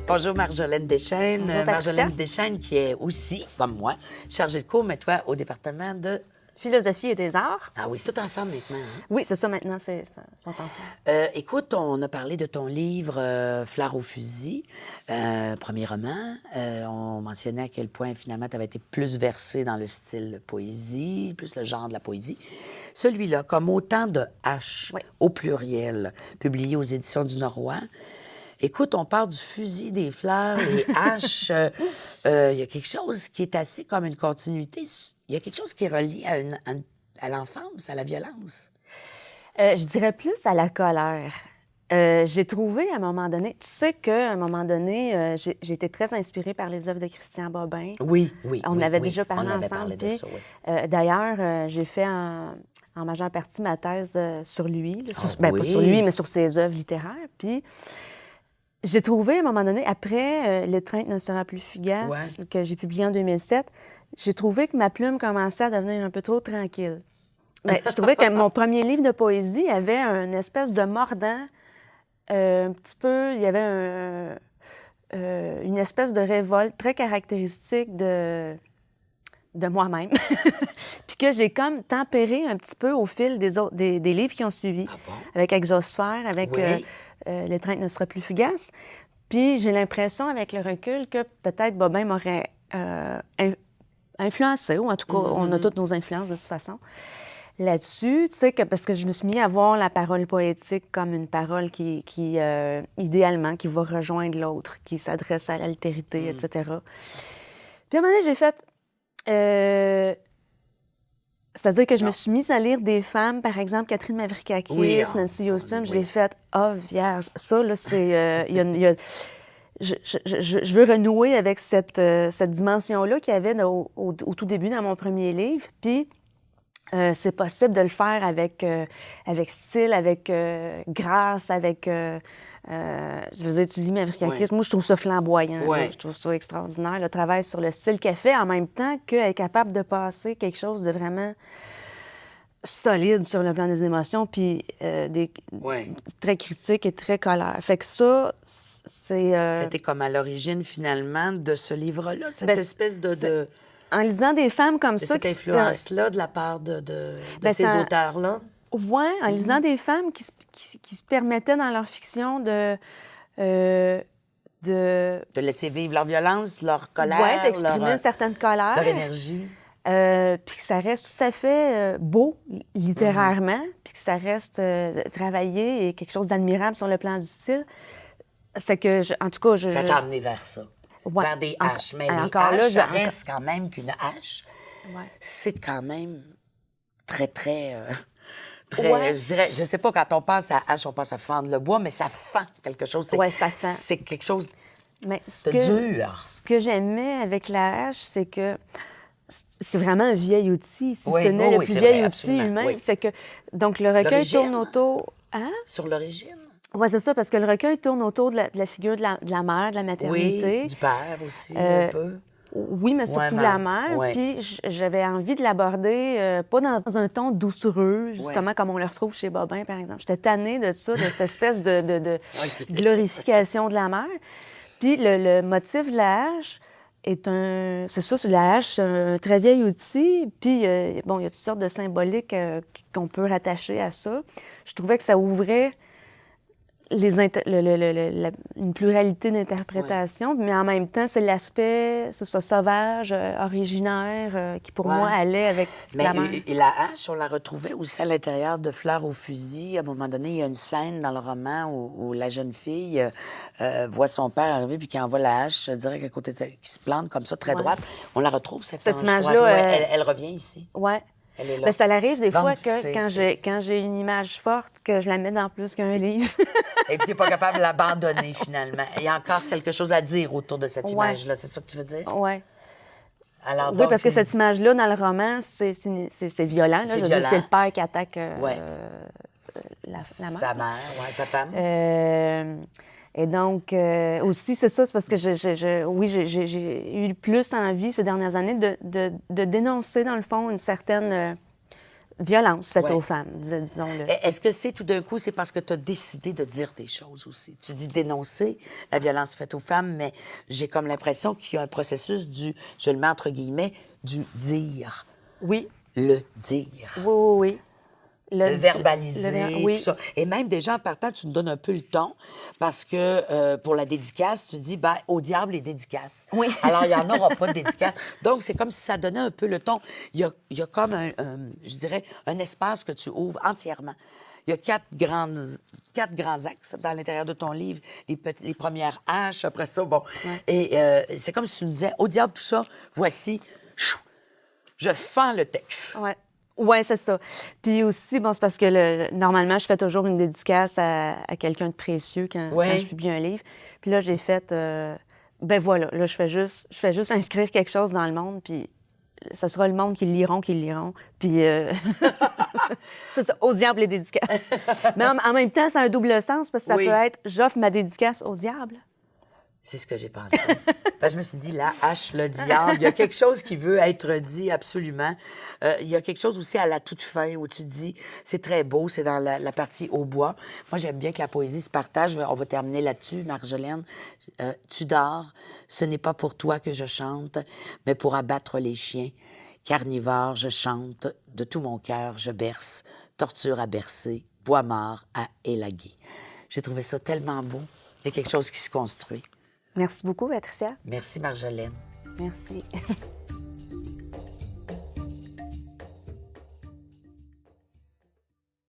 Bonjour Marjolaine Deschênes. Bonjour, Patricia. Marjolaine Deschênes qui est aussi, comme moi, chargée de cours, mais toi, au département de... Philosophie et des arts. Ah oui, c'est tout ensemble maintenant. Hein? Oui, c'est ça maintenant, sont ensemble. Écoute, on a parlé de ton livre Fleurs au fusil, premier roman. On mentionnait à quel point, finalement, tu avais été plus versée dans le style poésie, plus le genre de la poésie. Celui-là, comme autant de H, Oui. au pluriel, publié aux Éditions du Noroît. Écoute, on parle du fusil, des fleurs, les haches. Il y a quelque chose qui est assez comme une continuité. Il y a quelque chose qui est relié à l'enfance, à la violence. Je dirais plus à la colère. J'ai trouvé à un moment donné, tu sais qu'à un moment donné, j'ai été très inspirée par les œuvres de Christian Bobin. Oui, oui. On oui, avait oui. déjà parlé On avait ensemble. parlé de Puis, ça, oui. d'ailleurs, j'ai fait en majeure partie ma thèse sur lui. Là, Ah, pas oui. sur lui, mais sur ses œuvres littéraires. Puis j'ai trouvé à un moment donné, après L'étreinte ne sera plus fugace, Ouais. que j'ai publié en 2007, j'ai trouvé que ma plume commençait à devenir un peu trop tranquille. Ben, je trouvais que mon premier livre de poésie avait une espèce de mordant, un petit peu, il y avait une espèce de révolte très caractéristique de moi-même, puis que j'ai comme tempéré un petit peu au fil des livres qui ont suivi, Ah bon? avec Exosphère, avec Oui. L'étreinte ne sera plus fugace. Puis j'ai l'impression, avec le recul, que peut-être Bobin m'aurait influencé, ou en tout cas, on a toutes nos influences de toute façon. Là-dessus, tu sais, parce que je me suis mis à voir la parole poétique comme une parole qui idéalement, qui va rejoindre l'autre, qui s'adresse à l'altérité, etc. Puis à un moment donné, j'ai fait... c'est-à-dire que je me suis mise à lire des femmes, par exemple, Catherine Mavroukakis, Oui, Nancy Houston, oui. je l'ai fait « Ah, vierge! » Ça, là, c'est... Je veux renouer avec cette dimension-là qu'il y avait au tout début dans mon premier livre, puis... c'est possible de le faire avec style, avec grâce, avec... je veux dire, tu lis Mavroukakis, Ouais. moi, je trouve ça flamboyant. Ouais. Là, je trouve ça extraordinaire, le travail sur le style qu'elle fait, en même temps qu'elle est capable de passer quelque chose de vraiment solide sur le plan des émotions, puis Ouais. très critique et très colère. Fait que ça, c'est... C'était comme à l'origine, finalement, de ce livre-là, cette Ben, espèce de En lisant des femmes comme ça... cette influence-là de la part de Ben, ces ça- auteurs-là. Oui, en lisant des femmes qui se permettaient dans leur fiction de De laisser vivre leur violence, leur colère, ouais, d'exprimer une certaine colère. leur énergie. Puis que ça reste tout à fait beau, littérairement, puis que ça reste travaillé et quelque chose d'admirable sur le plan du style. Fait que, en tout cas, Ça t'a amené vers ça, Ouais. vers des haches. Mais les encore là, haches, ça j'ai- reste quand même qu'une hache. Ouais. C'est quand même très, très... très Ouais. je dirais, je sais pas, quand on pense à hache, on pense à fendre le bois, mais ça fend quelque chose. C'est, Ouais, ça fend. C'est quelque chose Mais de dur. ce que j'aimais avec la hache, c'est que c'est vraiment un vieil outil, si Oui, ce n'est oui, le oui, plus c'est vieil vrai, outil absolument, humain. oui. Fait que, donc, le recueil L'origine. tourne autour... Hein? Sur l'origine. Oui, c'est ça, parce que le recueil tourne autour de la figure de la mère, de la maternité. Oui, du père aussi, un peu. Oui, mais surtout Ouais, la mère. ouais. Puis j'avais envie de l'aborder, pas dans un ton doucereux, justement, comme on le retrouve chez Bobin, par exemple. J'étais tannée de ça, de cette espèce de OK. glorification de la mère. Puis le motif de la hache est c'est ça, c'est la hache, c'est un très vieil outil. Puis, bon, il y a toutes sortes de symboliques qu'on peut rattacher à ça. Je trouvais que ça ouvrait une pluralité d'interprétations, mais en même temps, c'est l'aspect, c'est ça, sauvage, originaire, qui pour Ouais. moi allait avec Mais la mère. et la hache, on la retrouvait aussi à l'intérieur de Fleurs au fusil. À un moment donné, il y a une scène dans le roman où la jeune fille voit son père arriver puis qui envoie la hache direct à côté de elle, qui se plante comme ça, très Ouais. droite. On la retrouve, cette Cette hanche image-là, droite. Ouais, elle revient ici. Ouais. Elle est là. Ben, ça arrive des Donc, fois c'est- que quand j'ai une image forte, que je la mets dans plus qu'un livre. Et puis, tu n'es pas capable de l'abandonner, finalement. Il y a encore quelque chose à dire autour de cette Ouais. image-là. C'est ça que tu veux dire? Ouais. Alors, Oui, donc, parce que c'est- cette image-là, dans le roman, c'est violent. Là. C'est Je veux dire, violent. c'est le père qui attaque Ouais. la mère. Sa mère, ouais, sa femme. Et donc, aussi, c'est ça, c'est parce que oui, j'ai eu plus envie ces dernières années de dénoncer, dans le fond, une certaine violence faite Ouais. aux femmes, disons-le. Est-ce que c'est tout d'un coup, c'est parce que tu as décidé de dire des choses aussi? Tu dis dénoncer la violence faite aux femmes, mais j'ai comme l'impression qu'il y a un processus je le mets entre guillemets, du dire. Oui, Le dire. oui, oui, oui. Le verbaliser, oui. tout ça. Et même déjà en partant, tu nous donnes un peu le ton parce que pour la dédicace, tu dis, ben, au diable les dédicaces. Oui. Alors, il n'y en aura pas de dédicace. Donc, c'est comme si ça donnait un peu le ton. Il y a comme je dirais, un espace que tu ouvres entièrement. Il y a quatre grands axes dans l'intérieur de ton livre. Les premières haches, après ça, bon. Ouais. Et c'est comme si tu nous disais, au diable tout ça, voici, chou, je fends le texte. Ouais. Oui, c'est ça. Puis aussi, bon, c'est parce que normalement, je fais toujours une dédicace à quelqu'un de précieux quand je publie un livre. Puis là, j'ai fait, ben voilà, là, je fais juste inscrire quelque chose dans le monde, puis ça sera le monde qui le liront. Puis c'est ça, au diable les dédicaces. Mais en même temps, c'est un double sens parce que ça Oui. peut être, j'offre ma dédicace au diable. C'est ce que j'ai pensé. Parce que je me suis dit, la hache, le diable, il y a quelque chose qui veut être dit absolument. Il y a quelque chose aussi à la toute fin où tu dis, c'est très beau, c'est dans la partie au bois. Moi, j'aime bien que la poésie se partage. On va terminer là-dessus, Marjolaine. Tu dors, ce n'est pas pour toi que je chante, mais pour abattre les chiens. Carnivore, je chante, de tout mon cœur, je berce, torture à bercer, bois mort à élaguer. J'ai trouvé ça tellement beau. Il y a quelque chose qui se construit. Merci beaucoup, Patricia. Merci, Marjolaine. Merci.